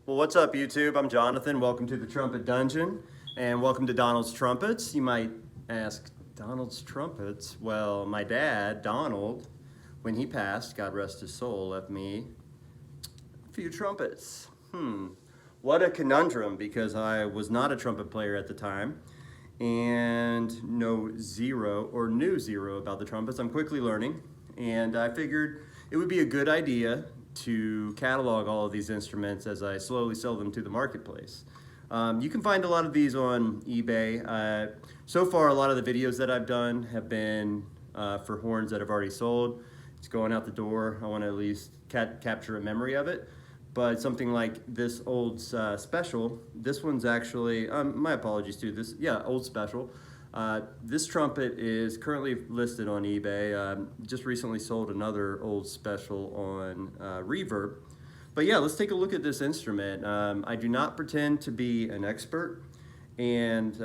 Well, what's up, YouTube? I'm Jonathan. Welcome to the Trumpet Dungeon, and welcome to Donald's Trumpets. You might ask, Donald's Trumpets? Well, my dad, Donald, when he passed, God rest his soul, left me a few trumpets. What a conundrum, because I was not a trumpet player at the time, and knew zero about the trumpets. I'm quickly learning, and I figured it would be a good idea to catalog all of these instruments as I slowly sell them to the marketplace. You can find a lot of these on eBay. So far, a lot of the videos that I've done have been for horns that I've already sold. It's going out the door. I want to at least capture a memory of it. But something like this old special, this one's actually, my apologies to this, old special. This trumpet is currently listed on eBay. Just recently sold another old special on Reverb. But yeah, let's take a look at this instrument. I do not pretend to be an expert, and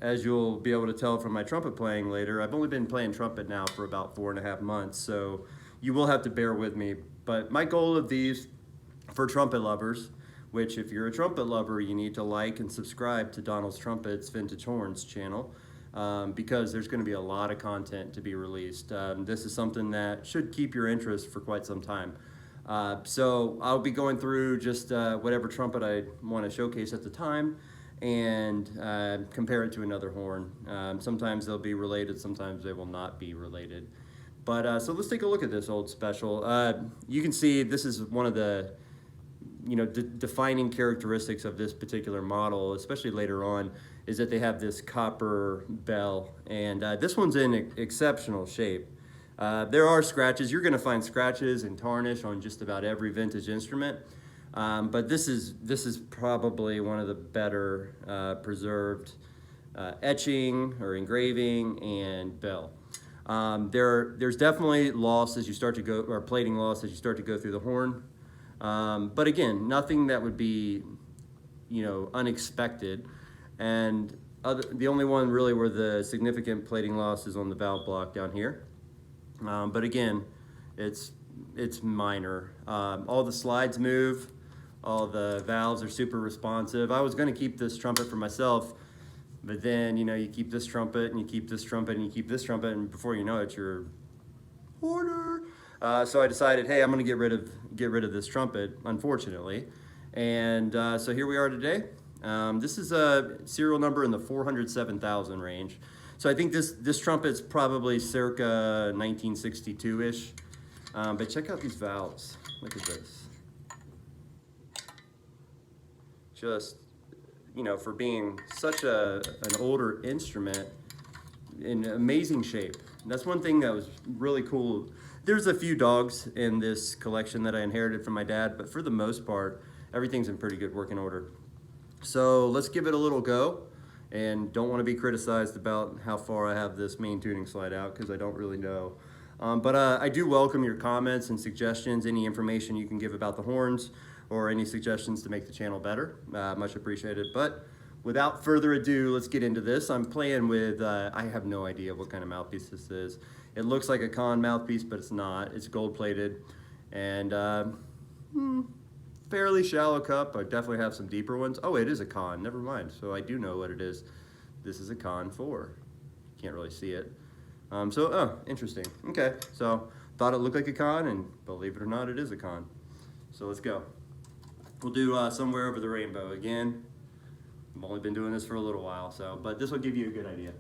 as you'll be able to tell from my trumpet playing later, I've only been playing trumpet now for about 4.5 months, so you will have to bear with me. But my goal of these, for trumpet lovers, which if you're a trumpet lover, you need to like and subscribe to Donald's Trumpets Vintage Horns channel, because there's going to be a lot of content to be released. This is something that should keep your interest for quite some time. So I'll be going through just whatever trumpet I want to showcase at the time and compare it to another horn. Sometimes they'll be related, sometimes they will not be related. But so let's take a look at this old special. You can see this is one of the defining characteristics of this particular model, especially later on, is that they have this copper bell, and this one's in exceptional shape. There are scratches. You're going to find scratches and tarnish on just about every vintage instrument, but this is probably one of the better preserved etching or engraving and bell. There's definitely loss as you start to go, or plating loss as you start to go through the horn. But again, nothing that would be, unexpected. And the only one really where the significant plating loss is on the valve block down here. But again, it's minor. All the slides move, all the valves are super responsive. I was going to keep this trumpet for myself, but then, you keep this trumpet and you keep this trumpet and you keep this trumpet, and before you know it, you're hoarder. So I decided, hey, I'm going to get rid of this trumpet, unfortunately. And so here we are today. This is a serial number in the 407,000 range. So I think this trumpet's probably circa 1962-ish. But check out these valves. Look at this. Just, for being such an older instrument, in amazing shape. That's one thing that was really cool. There's a few dogs in this collection that I inherited from my dad, but for the most part, everything's in pretty good working order. So let's give it a little go, and don't want to be criticized about how far I have this main tuning slide out, because I don't really know. But I do welcome your comments and suggestions, any information you can give about the horns, or any suggestions to make the channel better. Much appreciated. But without further ado, let's get into this. I'm playing with, I have no idea what kind of mouthpiece this is. It looks like a Conn mouthpiece, but it's not. It's gold plated and fairly shallow cup. I definitely have some deeper ones. Oh, it is a Conn, never mind. So I do know what it is. This is a Conn 4. Can't really see it. Interesting. Okay, so thought it looked like a Conn, and believe it or not, it is a Conn. So let's go. We'll do Somewhere Over the Rainbow again. I've only been doing this for a little while, but this will give you a good idea.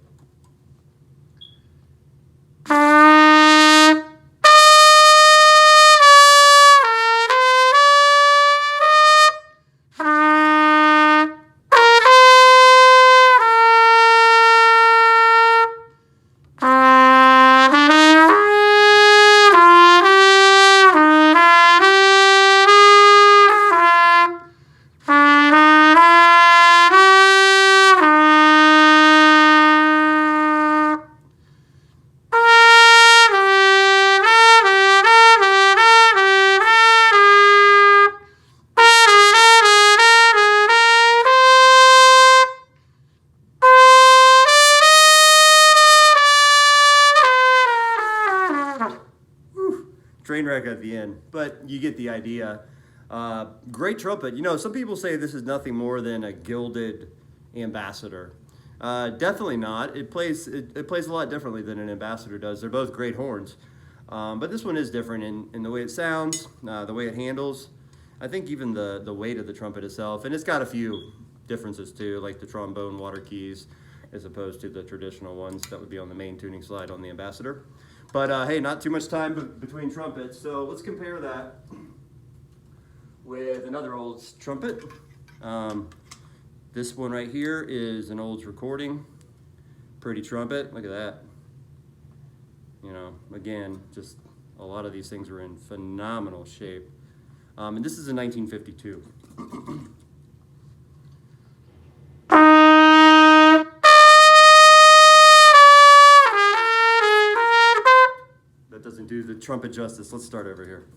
Train wreck at the end, but you get the idea. Great trumpet. You know, some people say this is nothing more than a gilded ambassador. Definitely not. It plays a lot differently than an ambassador does. They're both great horns. But this one is different in the way it sounds, the way it handles. I think even the weight of the trumpet itself. And it's got a few differences too, like the trombone water keys as opposed to the traditional ones that would be on the main tuning slide on the ambassador. But hey, not too much time between trumpets. So let's compare that with another Olds trumpet. This one right here is an Olds recording. Pretty trumpet, look at that. You know, again, just a lot of these things are in phenomenal shape. And this is a 1952. That doesn't do the trumpet justice. Let's start over here.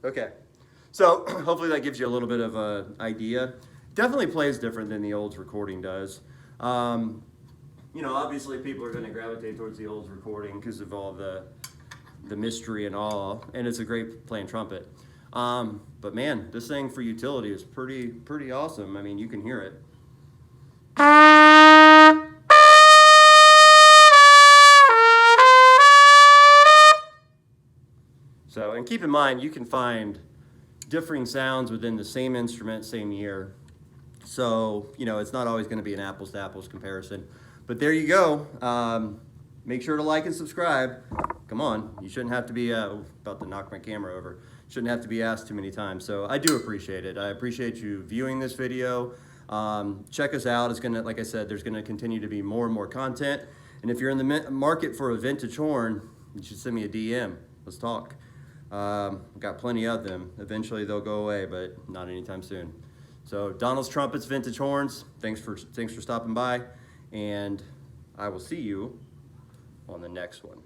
Okay, so hopefully that gives you a little bit of an idea. Definitely plays different than the Olds recording does. You know, obviously people are going to gravitate towards the Olds recording because of all the mystery and all, and it's a great playing trumpet. But man, this thing for utility is pretty awesome. I mean, you can hear it. So, and keep in mind, you can find differing sounds within the same instrument, same year. So, you know, it's not always going to be an apples to apples comparison. But there you go. Make sure to like and subscribe. Come on, you shouldn't have to be, about to knock my camera over, shouldn't have to be asked too many times. So I do appreciate it. I appreciate you viewing this video. Check us out. It's gonna, like I said, there's gonna continue to be more and more content. And if you're in the market for a vintage horn, you should send me a DM. Let's talk. I've got plenty of them. Eventually they'll go away, but not anytime soon. So Donald's Trumpets Vintage Horns, thanks for stopping by, and I will see you on the next one.